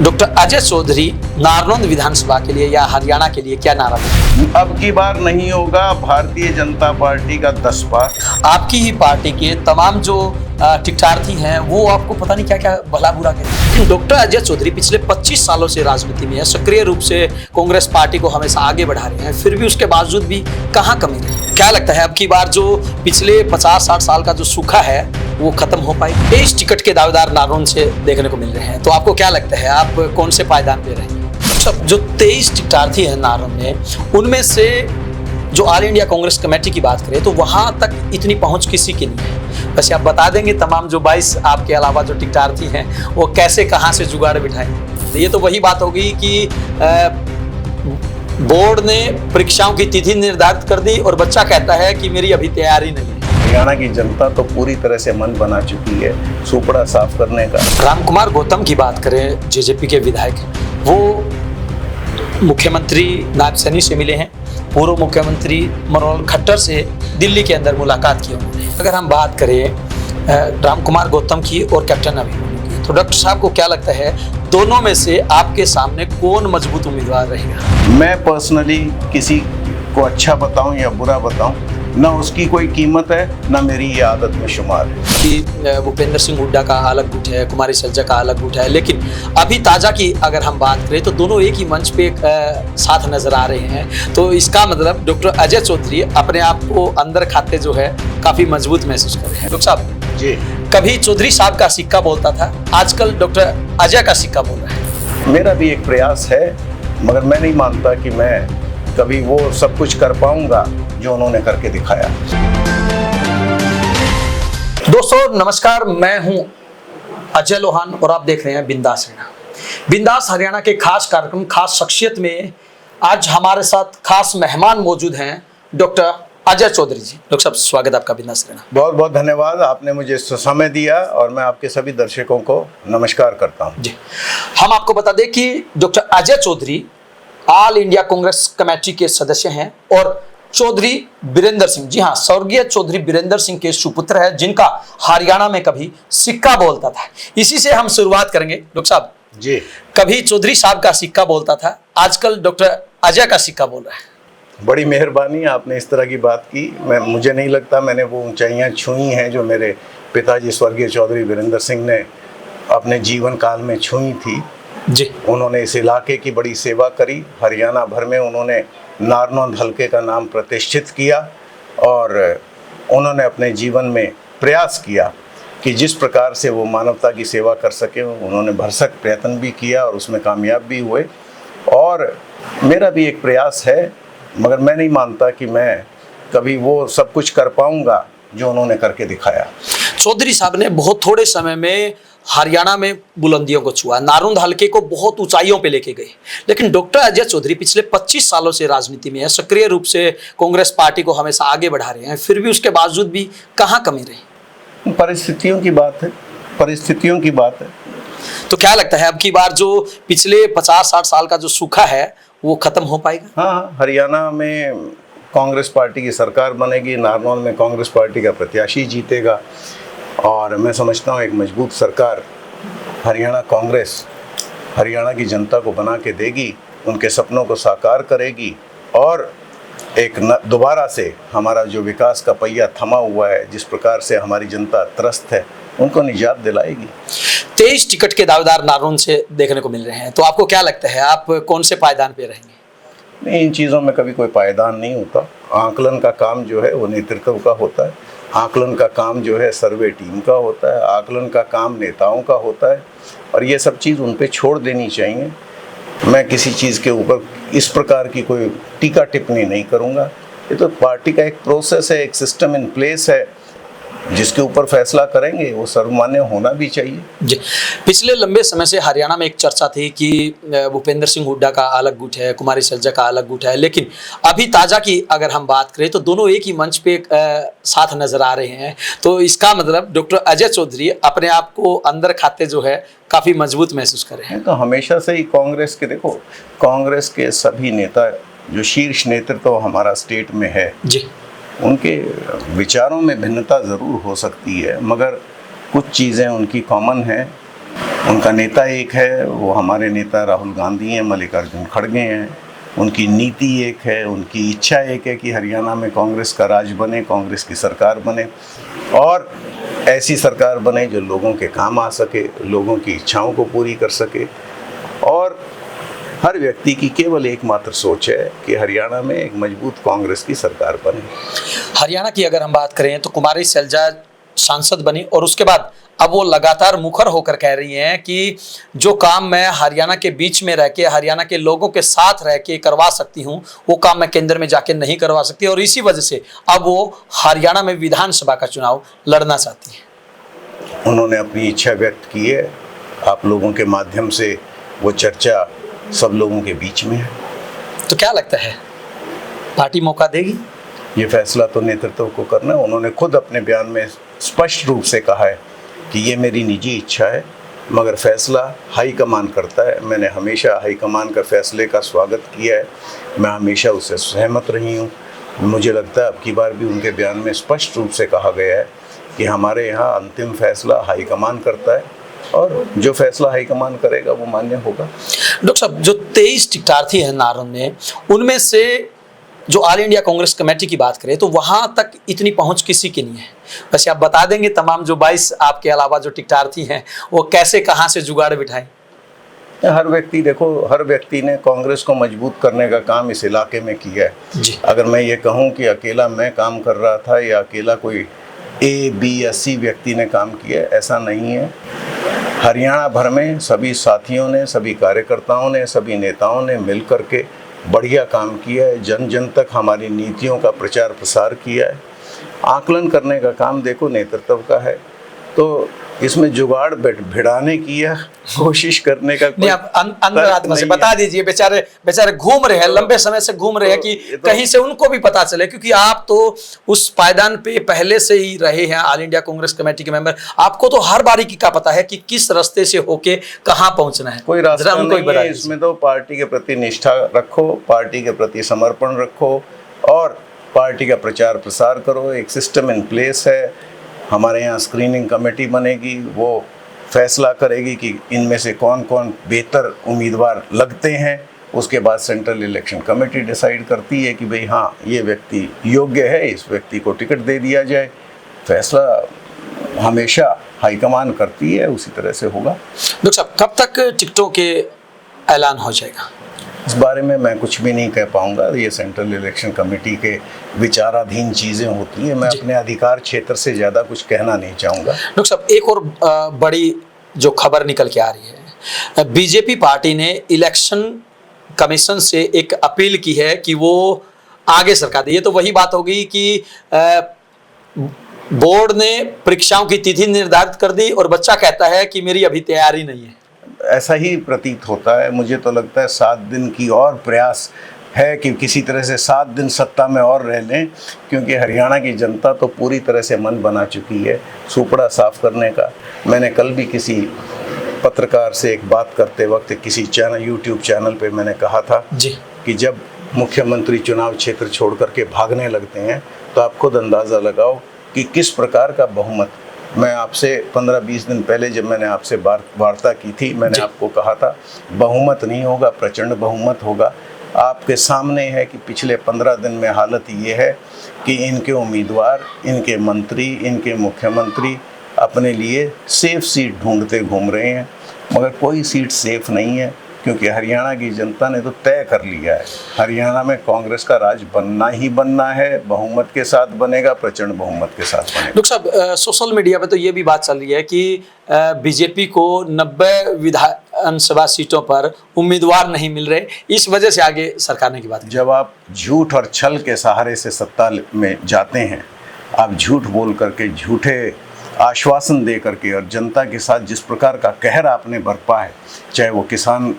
Doctor Ajay Chaudhary Narnaund विधानसभा के लिए या हरियाणा के लिए क्या नारा दें? अब की बार नहीं होगा भारतीय जनता पार्टी का 10 पार। आपकी ही पार्टी के तमाम जो टिकटार्थी हैं वो आपको पता नहीं क्या क्या भला बुरा कहते हैं। डॉक्टर अजय चौधरी पिछले 25 सालों से राजनीति में है, सक्रिय रूप से कांग्रेस पार्टी को हमेशा आगे बढ़ा रहे हैं, फिर भी उसके बावजूद भी कहाँ कमी रही? क्या लगता है अब की बार जो पिछले 50-60 साल का जो सूखा है वो खत्म हो पाए? 23 टिकट के दावेदार नारनौंद से देखने को मिल रहे हैं, तो आपको क्या लगता है आप कौन से पायदान पे रहेंगे? सब जो 23 टिकटार्थी हैं नारनौंद में, उनमें से जो ऑल इंडिया कांग्रेस कमेटी की बात करें तो वहां तक इतनी पहुंच किसी की नहीं है। वैसे आप बता देंगे तमाम जो 22 आपके अलावा जो टिकटार्थी हैं वो कैसे कहां से जुगाड़ बिठाएं? ये तो वही बात होगी कि बोर्ड ने परीक्षाओं की तिथि निर्धारित कर दी और बच्चा कहता है कि मेरी अभी तैयारी नहीं है। हरियाणा की जनता तो पूरी तरह से मन बना चुकी है सुपड़ा साफ करने का। रामकुमार गौतम की बात करें, जेजेपी के विधायक, वो मुख्यमंत्री नायब सैनी से मिले हैं, पूर्व मुख्यमंत्री मनोहर खट्टर से दिल्ली के अंदर मुलाकात की उन्होंने। अगर हम बात करें रामकुमार गौतम की और कैप्टन अभिमन्यु की, तो डॉक्टर साहब को क्या लगता है दोनों में से आपके सामने कौन मजबूत उम्मीदवार रहेगा? मैं पर्सनली किसी को अच्छा बताऊं या बुरा बताऊं, ना उसकी कोई कीमत है ना मेरी ये आदत में शुमार है। कि भूपेंद्र सिंह हुड्डा का अलग गुट है, कुमारी सैलजा का अलग गुट है, लेकिन अभी ताजा की अगर हम बात करें तो दोनों एक ही मंच पे साथ नजर आ रहे हैं। तो इसका मतलब डॉक्टर अजय चौधरी अपने आप को अंदर खाते जो है काफी मजबूत महसूस कर रहे हैं। डॉक्टर साहब जी, कभी चौधरी साहब का सिक्का बोलता था, आजकल डॉक्टर अजय का सिक्का बोल रहा है। मेरा भी एक प्रयास है, मगर मैं नहीं मानता कि मैं कभी वो सब कुछ कर पाऊंगा जो उन्होंने करके दिखाया। दोस्तों नमस्कार, मैं हूं अजय लोहान और आप देख रहे हैं बिंदास हरियाणा। बिंदास हरियाणा के खास कार्यक्रम खास शख्सियत में आज हमारे साथ खास मेहमान मौजूद हैं डॉक्टर अजय चौधरी जी। डॉक्टर साहब स्वागत है आपका बिंदास हरियाणा। बहुत बहुत धन्यवाद, आपने मुझे समय दिया और मैं आपके सभी दर्शकों को नमस्कार करता हूं। जी, हम आपको बता दें कि doctor Ajay Chaudhary All India Congress Committee के सदस्य हैं और चौधरी बीरेंद्र सिंह, जी हाँ, स्वर्गीय चौधरी बीरेंद्र सिंह के सुपुत्र है जिनका हरियाणा में कभी सिक्का बोलता था। इसी से हम शुरुआत करेंगे। डॉक्टर साहब जी, कभी चौधरी साहब का सिक्का बोलता था, आजकल डॉक्टर अजय का सिक्का बोल रहा है। बड़ी मेहरबानी, आपने इस तरह की बात की। मुझे नहीं लगता मैंने वो ऊंचाइयां छुई हैं जो मेरे पिताजी स्वर्गीय चौधरी बीरेंद्र सिंह ने अपने जीवन काल में छुई थी। जी, उन्होंने इस इलाके की बड़ी सेवा करी, हरियाणा भर में उन्होंने नारनौंद हलके का नाम प्रतिष्ठित किया और उन्होंने अपने जीवन में प्रयास किया कि जिस प्रकार से वो मानवता की सेवा कर सके, उन्होंने भरसक प्रयत्न भी किया और उसमें कामयाब भी हुए। और मेरा भी एक प्रयास है, मगर मैं नहीं मानता कि मैं कभी वो सब कुछ कर पाऊंगा जो उन्होंने करके दिखाया। चौधरी साहब ने बहुत थोड़े समय में हरियाणा में बुलंदियों को छुआ, नारनौंद हलके को बहुत ऊंचाइयों पे लेके गए। लेकिन डॉक्टर अजय चौधरी पिछले 25 सालों से राजनीति में है, सक्रिय रूप से कांग्रेस पार्टी को हमेशा आगे बढ़ा रहे हैं, फिर भी उसके बावजूद भी कहाँ कमी रही? परिस्थितियों की बात है, परिस्थितियों की बात है। तो क्या लगता है अब की बार जो पिछले 50-60 साल का जो सूखा है वो खत्म हो पाएगा? हाँ, हरियाणा में कांग्रेस पार्टी की सरकार बनेगी, नारनौंद में कांग्रेस पार्टी का प्रत्याशी जीतेगा और मैं समझता हूँ एक मजबूत सरकार हरियाणा कांग्रेस हरियाणा की जनता को बना के देगी, उनके सपनों को साकार करेगी और एक दोबारा से हमारा जो विकास का पहिया थमा हुआ है, जिस प्रकार से हमारी जनता त्रस्त है, उनको निजात दिलाएगी। 23 टिकट के दावेदार नारनौंद से देखने को मिल रहे हैं, तो आपको क्या लगता है आप कौन से पायदान पे रहेंगे? नहीं, इन चीज़ों में कभी कोई पायदान नहीं होता। आकलन का काम जो है वो नेतृत्व का होता है, आकलन का काम जो है सर्वे टीम का होता है, आकलन का काम नेताओं का होता है और ये सब चीज़ उन पे छोड़ देनी चाहिए। मैं किसी चीज़ के ऊपर इस प्रकार की कोई टीका टिप्पणी नहीं करूँगा। ये तो पार्टी का एक प्रोसेस है, एक सिस्टम इन प्लेस है, जिसके ऊपर फैसला करेंगे वो सर्वमान्य होना भी चाहिए। जी, पिछले लंबे समय से हरियाणा में एक चर्चा थी कि भूपेंद्र सिंह हुड्डा का अलग गुट है, कुमारी सैलजा का अलग गुट है, लेकिन अभी ताजा की अगर हम बात करें तो दोनों एक ही मंच पे साथ नजर आ रहे हैं। तो इसका मतलब डॉक्टर अजय चौधरी अपने आप को अंदर खाते जो है काफी मजबूत महसूस कर रहे हैं। तो हमेशा से ही कांग्रेस के, देखो, कांग्रेस के सभी नेता जो शीर्ष नेतृत्व हमारा स्टेट में है जी, उनके विचारों में भिन्नता ज़रूर हो सकती है, मगर कुछ चीज़ें उनकी कॉमन हैं उनका नेता एक है, वो हमारे नेता राहुल गांधी हैं, मल्लिकार्जुन खड़गे हैं। उनकी नीति एक है, उनकी इच्छा एक है कि हरियाणा में कांग्रेस का राज बने, कांग्रेस की सरकार बने और ऐसी सरकार बने जो लोगों के काम आ सके, लोगों की इच्छाओं को पूरी कर सके। और हर व्यक्ति की केवल एकमात्र सोच है कि हरियाणा में एक मजबूत कांग्रेस की सरकार बने। हरियाणा की अगर हम बात करें तो कुमारी शैलजा सांसद बनी और उसके बाद अब वो लगातार मुखर होकर कह रही हैं कि जो काम मैं हरियाणा के बीच में रह के, हरियाणा के लोगों के साथ रह के करवा सकती हूँ, वो काम मैं केंद्र में जाके नहीं करवा सकती और इसी वजह से अब वो हरियाणा में विधानसभा का चुनाव लड़ना चाहती हैं। उन्होंने अपनी इच्छा व्यक्त की है, आप लोगों के माध्यम से वो चर्चा सब लोगों के बीच में है। तो क्या लगता है, पार्टी मौका देगी? ये फैसला तो नेतृत्व को करना है। उन्होंने खुद अपने बयान में स्पष्ट रूप से कहा है कि ये मेरी निजी इच्छा है, मगर फैसला हाईकमान करता है। मैंने हमेशा हाईकमान का फैसले का स्वागत किया है, मैं हमेशा उससे सहमत रही हूँ। मुझे लगता है अब की बार भी उनके बयान में स्पष्ट रूप से कहा गया है कि हमारे यहाँ अंतिम फैसला हाईकमान करता है और जो फैसला हाईकमान करेगा वो मान्य होगा। डॉक्टर साहब, जो 23 टिकटार्थी हैं नारन में, उनमें से जो ऑल इंडिया कांग्रेस कमेटी की बात करें तो वहां तक इतनी पहुंच किसी की नहीं है। वैसे आप बता देंगे तमाम जो 22 आपके अलावा जो टिकटार्थी हैं वो कैसे कहां से जुगाड़ बिठाएं? हर व्यक्ति, देखो, हर व्यक्ति ने कांग्रेस को मजबूत करने का काम इस इलाके में किया है जी। अगर मैं ये कहूँ कि अकेला मैं काम कर रहा था या अकेला कोई A, B या C व्यक्ति ने काम किया, ऐसा नहीं है। हरियाणा भर में सभी साथियों ने, सभी कार्यकर्ताओं ने, सभी नेताओं ने मिल करके बढ़िया काम किया है। जन जन तक हमारी नीतियों का प्रचार प्रसार किया है। आकलन करने का काम देखो नेतृत्व का है, तो इसमें जुगाड़ भिड़ाने की या कोशिश करने का नहीं, आप अंतरात्मा से बता दीजिए। बेचारे घूम रहे हैं, लंबे समय से घूम रहे हैं कि कहीं से उनको भी पता चले, क्योंकि आप तो उस पायदान पे पहले से ही रहे हैं, ऑल इंडिया कांग्रेस कमेटी के मेंबर। आपको तो हर बारीकी का पता है कि किस रास्ते से होके कहाँ पहुंचना है। कोई रास्ता नहीं है इसमें। तो पार्टी के प्रति निष्ठा रखो, पार्टी के प्रति समर्पण रखो और पार्टी का प्रचार प्रसार करो। एक सिस्टम इन प्लेस है। हमारे यहाँ स्क्रीनिंग कमेटी बनेगी, वो फैसला करेगी कि इनमें से कौन कौन बेहतर उम्मीदवार लगते हैं। उसके बाद सेंट्रल इलेक्शन कमेटी डिसाइड करती है कि भाई हाँ, ये व्यक्ति योग्य है, इस व्यक्ति को टिकट दे दिया जाए। फैसला हमेशा हाईकमान करती है, उसी तरह से होगा। डॉक्टर साहब, कब तक टिकटों के ऐलान हो जाएगा? इस बारे में मैं कुछ भी नहीं कह पाऊंगा। ये सेंट्रल इलेक्शन कमेटी के विचाराधीन चीज़ें होती हैं। मैं अपने अधिकार क्षेत्र से ज़्यादा कुछ कहना नहीं चाहूँगा। डॉक्टर साहब, एक और बड़ी जो खबर निकल के आ रही है, बीजेपी पार्टी ने इलेक्शन कमीशन से एक अपील की है कि वो आगे सरका दे। ये तो वही बात होगी कि बोर्ड ने परीक्षाओं की तिथि निर्धारित कर दी और बच्चा कहता है कि मेरी अभी तैयारी नहीं है। ऐसा ही प्रतीत होता है। मुझे तो लगता है 7 दिन की और प्रयास है कि किसी तरह से 7 दिन सत्ता में और रह लें, क्योंकि हरियाणा की जनता तो पूरी तरह से मन बना चुकी है सुपड़ा साफ करने का। मैंने कल भी किसी पत्रकार से एक बात करते वक्त किसी चैनल, यूट्यूब चैनल पे मैंने कहा था जी कि जब मुख्यमंत्री चुनाव क्षेत्र छोड़ करके भागने लगते हैं तो आप खुद अंदाज़ा लगाओ कि किस प्रकार का बहुमत। मैं आपसे 15-20 दिन पहले जब मैंने आपसे वार्ता की थी, मैंने आपको कहा था बहुमत नहीं होगा, प्रचंड बहुमत होगा। आपके सामने है कि पिछले 15 दिन में हालत ये है कि इनके उम्मीदवार, इनके मंत्री, इनके मुख्यमंत्री अपने लिए सेफ सीट ढूंढते घूम रहे हैं, मगर कोई सीट सेफ नहीं है, क्योंकि हरियाणा की जनता ने तो तय कर लिया है हरियाणा में कांग्रेस का राज बनना ही बनना है। बहुमत के साथ बनेगा, प्रचंड बहुमत के साथ बनेगा। डॉक्टर साहब, सोशल मीडिया पे तो ये भी बात चल रही है कि बीजेपी को 90 विधानसभा सीटों पर उम्मीदवार नहीं मिल रहे, इस वजह से आगे सरकारने की बात। जब आप झूठ और छल के सहारे से सत्ता में जाते हैं, आप झूठ बोल करके, झूठे आश्वासन दे करके और जनता के साथ जिस प्रकार का कहर आपने बरपा है, चाहे वो किसान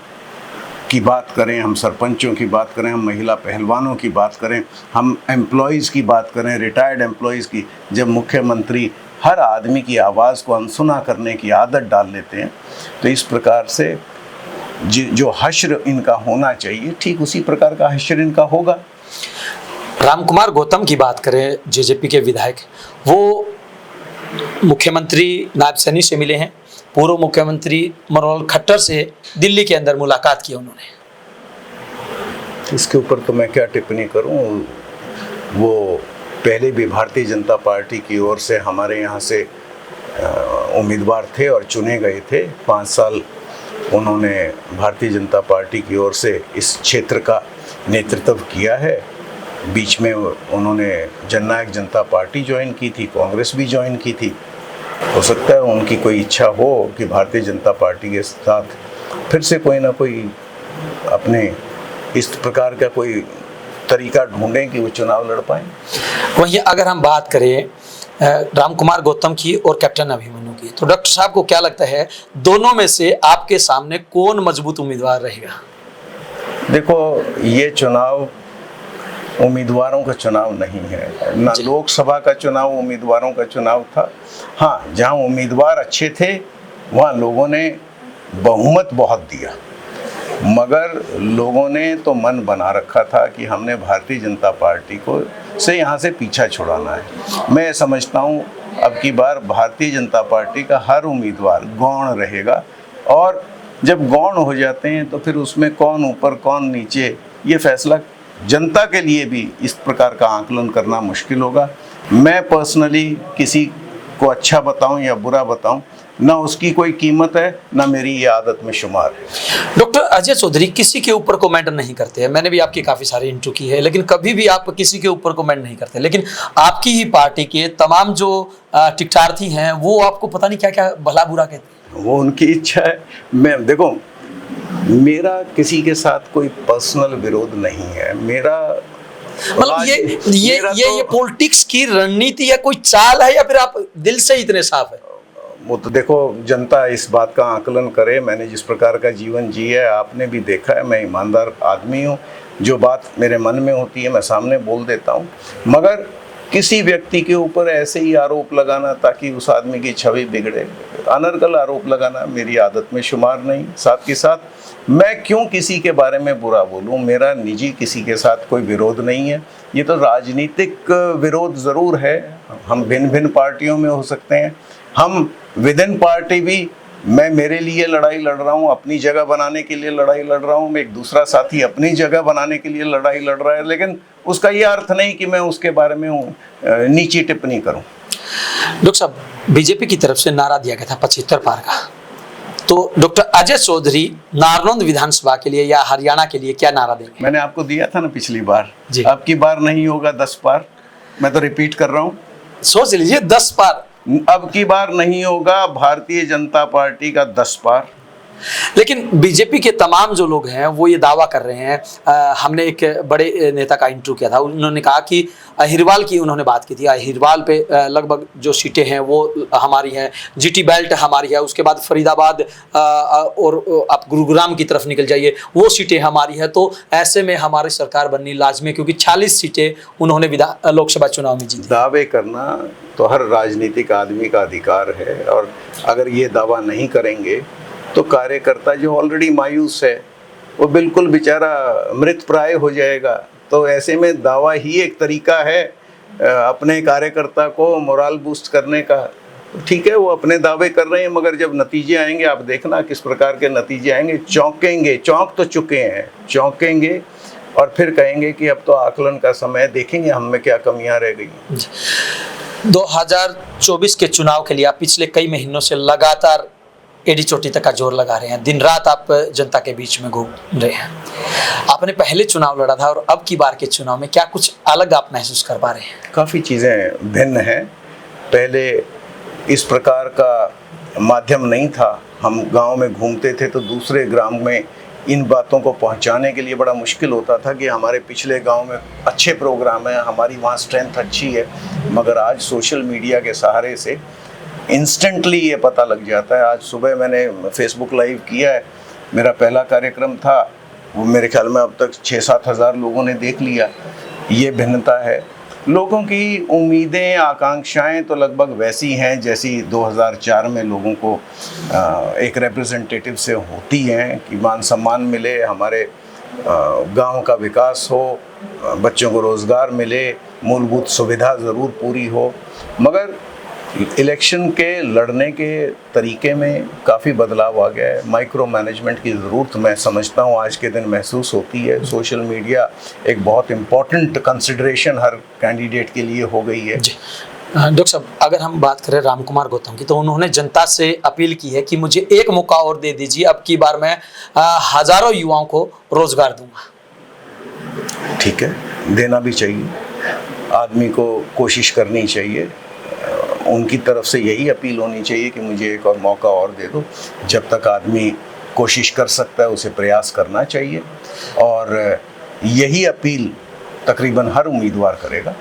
की बात करें, हम सरपंचों की बात करें, हम महिला पहलवानों की बात करें, हम एम्प्लॉयज़ की बात करें, रिटायर्ड एम्प्लॉयज़ की, जब मुख्यमंत्री हर आदमी की आवाज़ को अनसुना करने की आदत डाल लेते हैं, तो इस प्रकार से जो हश्र इनका होना चाहिए, ठीक उसी प्रकार का हश्र इनका होगा। रामकुमार गौतम की बात करें, जेजेपी के विधायक, वो मुख्यमंत्री नायब सैनी से मिले हैं, पूर्व मुख्यमंत्री मनोहर खट्टर से दिल्ली के अंदर मुलाकात की उन्होंने। इसके ऊपर तो मैं क्या टिप्पणी करूं। वो पहले भी भारतीय जनता पार्टी की ओर से हमारे यहाँ से उम्मीदवार थे और चुने गए थे। 5 साल उन्होंने भारतीय जनता पार्टी की ओर से इस क्षेत्र का नेतृत्व किया है। बीच में उन्होंने जननायक जनता पार्टी ज्वाइन की थी, कांग्रेस भी ज्वाइन की थी। हो सकता है उनकी कोई इच्छा हो कि भारतीय जनता पार्टी के साथ फिर से कोई ना कोई अपने इस प्रकार का कोई तरीका ढूंढें कि वो चुनाव लड़ पाएं। वहीं अगर हम बात करें राम कुमार गौतम की और कैप्टन अभिमन्यु की, तो डॉक्टर साहब को क्या लगता है दोनों में से आपके सामने कौन मजबूत उम्मीदवार रहेगा? देखो, ये चुनाव उम्मीदवारों का चुनाव नहीं है ना, लोकसभा का चुनाव उम्मीदवारों का चुनाव था। हाँ, जहाँ उम्मीदवार अच्छे थे वहाँ लोगों ने बहुमत बहुत दिया, मगर लोगों ने तो मन बना रखा था कि हमने भारतीय जनता पार्टी को से यहाँ से पीछा छुड़ाना है। मैं समझता हूँ अब की बार भारतीय जनता पार्टी का हर उम्मीदवार गौण रहेगा, और जब गौण हो जाते हैं तो फिर उसमें कौन ऊपर कौन नीचे, ये फैसला जनता के लिए भी इस प्रकार का आकलन करना मुश्किल होगा। मैं पर्सनली किसी को अच्छा बताऊं या बुरा बताऊं, ना उसकी कोई कीमत है, ना मेरी ये आदत में शुमार है। डॉक्टर अजय चौधरी किसी के ऊपर कमेंट नहीं करते हैं। मैंने भी आपकी काफ़ी सारी इंटरव्यू की है, लेकिन कभी भी आप किसी के ऊपर कमेंट नहीं करते। लेकिन आपकी ही पार्टी के तमाम जो टिकटार्थी हैं वो आपको पता नहीं क्या क्या भला बुरा कहते हैं। वो उनकी इच्छा है। मैं देखो, मेरा किसी के साथ कोई पर्सनल विरोध नहीं है। मेरा मतलब ये पॉलिटिक्स की रणनीति या कोई चाल है, या फिर आप दिल से इतने साफ है? वो तो देखो, जनता इस बात का आकलन करे। मैंने जिस प्रकार का जीवन जिया है आपने भी देखा है। मैं ईमानदार आदमी हूँ, जो बात मेरे मन में होती है मैं सामने बोल देता हूँ। मगर किसी व्यक्ति के ऊपर ऐसे ही आरोप लगाना ताकि उस आदमी की छवि बिगड़े, अनर्गल आरोप लगाना मेरी आदत में शुमार नहीं। साथ के साथ मैं क्यों किसी के बारे में बुरा बोलूं? मेरा निजी किसी के साथ कोई विरोध नहीं है। ये तो राजनीतिक विरोध ज़रूर है। हम भिन्न भिन्न पार्टियों में हो सकते हैं, हम विद इन पार्टी भी, मैं मेरे लिए लड़ाई लड़ रहा हूँ, अपनी जगह बनाने के लिए लड़ाई लड़ रहा हूँ, एक दूसरा साथी अपनी जगह बनाने के लिए लड़ाई लड़ रहा है, लेकिन उसका ये अर्थ नहीं कि मैं उसके बारे में नीची टिप्पणी करूँ। डॉक्टर साहब, बीजेपी की तरफ से नारा दिया गया था 75 पार का, तो डॉक्टर अजय चौधरी नारनौंद विधानसभा के लिए या हरियाणा के लिए क्या नारा देंगे? मैंने आपको दिया था ना पिछली बार, अब की बार नहीं होगा 10 पार। मैं तो रिपीट कर रहा हूँ, सोच लीजिए 10 पार। अब की बार नहीं होगा भारतीय जनता पार्टी का 10 पार। लेकिन बीजेपी के तमाम जो लोग हैं वो ये दावा कर रहे हैं। हमने एक बड़े नेता का इंटरव्यू किया था, उन्होंने कहा कि अहिरवाल की उन्होंने बात की थी। अहिरवाल पे लगभग जो सीटें हैं वो हमारी हैं, जीटी बेल्ट हमारी है, उसके बाद फरीदाबाद और आप गुरुग्राम की तरफ निकल जाइए, वो सीटें हमारी है। तो ऐसे में हमारी सरकार बननी लाजमी है, क्योंकि 40 सीटें उन्होंने लोकसभा चुनाव में जीती। दावे करना तो हर राजनीतिक आदमी का अधिकार है, और अगर ये दावा नहीं करेंगे तो कार्यकर्ता जो ऑलरेडी मायूस है वो बिल्कुल बेचारा मृत प्राय हो जाएगा। तो ऐसे में दावा ही एक तरीका है अपने कार्यकर्ता को मोरल बूस्ट करने का। ठीक है, वो अपने दावे कर रहे हैं, मगर जब नतीजे आएंगे आप देखना किस प्रकार के नतीजे आएंगे। चौंकेंगे, चौंक तो चुके हैं, चौंकेंगे और फिर कहेंगे कि अब तो आकलन का समय, देखेंगे हम में क्या कमियां रह गई। 2024 के चुनाव के लिए आप पिछले कई महीनों से लगातार एडी चोटी तक का जोर लगा रहे हैं, दिन रात आप जनता के बीच में घूम रहे हैं। आपने पहले चुनाव लड़ा था और अब की बार के चुनाव में क्या कुछ अलग आप महसूस कर पा रहे हैं? काफ़ी चीज़ें भिन्न हैं। पहले इस प्रकार का माध्यम नहीं था। हम गांव में घूमते थे तो दूसरे ग्राम में इन बातों को पहुंचाने के लिए बड़ा मुश्किल होता था कि हमारे पिछले गांव में अच्छे प्रोग्राम हैं, हमारी वहाँ स्ट्रेंथ अच्छी है। मगर आज सोशल मीडिया के सहारे से इंस्टेंटली ये पता लग जाता है। आज सुबह मैंने फेसबुक लाइव किया है, मेरा पहला कार्यक्रम था, वो मेरे ख्याल में अब तक 6-7 हज़ार लोगों ने देख लिया। ये भिन्नता है। लोगों की उम्मीदें, आकांक्षाएं तो लगभग वैसी हैं जैसी 2004 में लोगों को एक रिप्रेजेंटेटिव से होती हैं कि मान सम्मान मिले, हमारे गांव का विकास हो, बच्चों को रोज़गार मिले, मूलभूत सुविधा ज़रूर पूरी हो। मगर इलेक्शन के लड़ने के तरीके में काफ़ी बदलाव आ गया है। माइक्रो मैनेजमेंट की ज़रूरत मैं समझता हूँ आज के दिन महसूस होती है। सोशल मीडिया एक बहुत इम्पॉर्टेंट कंसिडरेशन हर कैंडिडेट के लिए हो गई है। जी डॉक्टर साहब, अगर हम बात करें राम कुमार गौतम की, तो उन्होंने जनता से अपील की है कि मुझे एक मौका और दे दीजिए, अब की बार मैं हजारों युवाओं को रोजगार दूंगा। ठीक है, देना भी चाहिए, आदमी को कोशिश करनी चाहिए। उनकी तरफ से यही अपील होनी चाहिए कि मुझे एक और मौका और दे दो। जब तक आदमी कोशिश कर सकता है उसे प्रयास करना चाहिए, और यही अपील तकरीबन हर उम्मीदवार करेगा।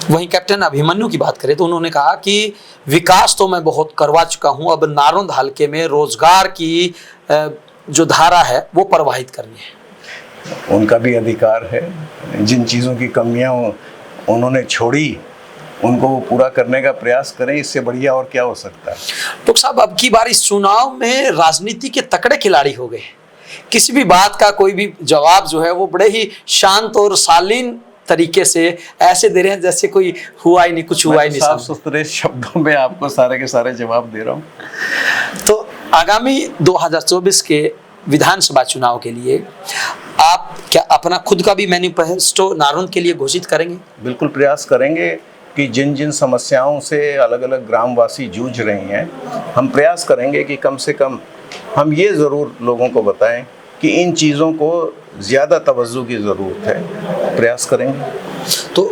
वहीं कैप्टन अभिमन्यु की बात करें तो उन्होंने कहा कि विकास तो मैं बहुत करवा चुका हूं, अब नारंद हलके में रोजगार की जो धारा है वो प्रवाहित करनी है। उनका भी अधिकार है, जिन चीज़ों की कमियां उन्होंने छोड़ी उनको वो पूरा करने का प्रयास करें, इससे बढ़िया और क्या हो सकता है। तो साहब, अब की बार इस चुनाव में राजनीति के तकड़े खिलाड़ी हो गए, किसी भी बात का कोई भी जवाब जो है वो बड़े ही शांत और शालीन तरीके से ऐसे दे रहे हैं जैसे कोई हुआ ही नहीं, कुछ हुआ ही नहीं। साफ सुथरे शब्दों में आपको सारे के सारे जवाब दे रहा हूँ। तो आगामी 2024 के विधानसभा चुनाव के लिए आप क्या अपना खुद का भी मैनिफेस्टो नारंद के लिए घोषित करेंगे? बिल्कुल प्रयास करेंगे कि जिन जिन समस्याओं से अलग अलग ग्रामवासी जूझ रहे हैं, हम प्रयास करेंगे कि कम से कम हम ये ज़रूर लोगों को बताएं कि इन चीज़ों को ज़्यादा तवज्जो की ज़रूरत है। प्रयास करेंगे। तो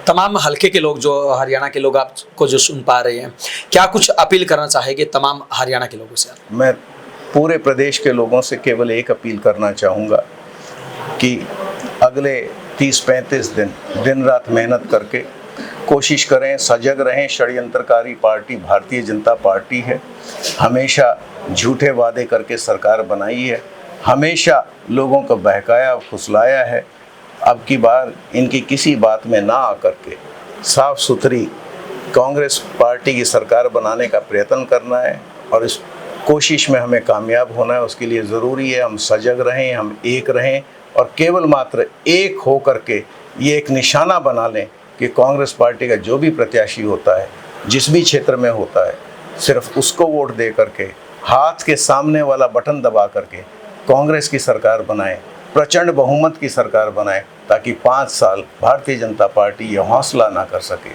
तमाम हलके के लोग, जो हरियाणा के लोग आपको जो सुन पा रहे हैं, क्या कुछ अपील करना चाहेंगे तमाम हरियाणा के लोगों से? मैं पूरे प्रदेश के लोगों से केवल एक अपील करना चाहूँगा कि अगले 30-35 दिन दिन रात मेहनत करके कोशिश करें, सजग रहें। षड्यंत्रकारी पार्टी भारतीय जनता पार्टी है, हमेशा झूठे वादे करके सरकार बनाई है, हमेशा लोगों को बहकाया फुसलाया है। अब की बार इनकी किसी बात में ना आकर के साफ सुथरी कांग्रेस पार्टी की सरकार बनाने का प्रयत्न करना है, और इस कोशिश में हमें कामयाब होना है। उसके लिए ज़रूरी है हम सजग रहें, हम एक रहें, और केवल मात्र एक हो करके ये एक निशाना बना लें कि कांग्रेस पार्टी का जो भी प्रत्याशी होता है, जिस भी क्षेत्र में होता है, सिर्फ उसको वोट दे करके हाथ के सामने वाला बटन दबा करके कांग्रेस की सरकार बनाएं, प्रचंड बहुमत की सरकार बनाएं, ताकि 5 साल भारतीय जनता पार्टी ये हौसला ना कर सके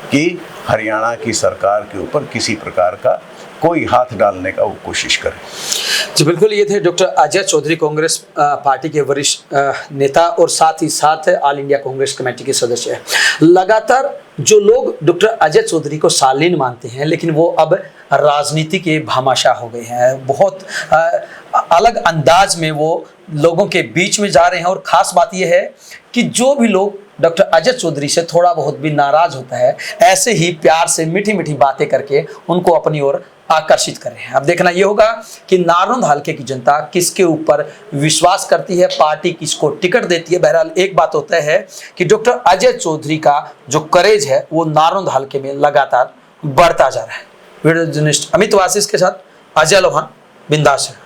कि हरियाणा की सरकार के ऊपर किसी प्रकार का कोई हाथ डालने का वो कोशिश करे। जी बिल्कुल, ये थे डॉक्टर अजय चौधरी, कांग्रेस पार्टी के वरिष्ठ नेता और साथ ही साथ ऑल इंडिया कांग्रेस कमेटी के सदस्य हैं। लगातार जो लोग डॉक्टर अजय चौधरी को शालीन मानते हैं, लेकिन वो अब राजनीति के भामाशाह हो गए हैं। बहुत अलग अंदाज में वो लोगों के बीच में जा रहे हैं, और ख़ास बात यह है कि जो भी लोग डॉक्टर अजय चौधरी से थोड़ा बहुत भी नाराज होता है, ऐसे ही प्यार से मीठी मीठी बातें करके उनको अपनी ओर आकर्षित कर रहे हैं। अब देखना यह होगा कि नारंद हलके की जनता किसके ऊपर विश्वास करती है, पार्टी किसको टिकट देती है। बहरहाल एक बात होता है कि डॉक्टर अजय चौधरी का जो करेज है वो नारंद हलके में लगातार बढ़ता जा रहा है। वीडियो जर्नलिस्ट अमित वासिस के साथ अजय लोहान, बिंदास है।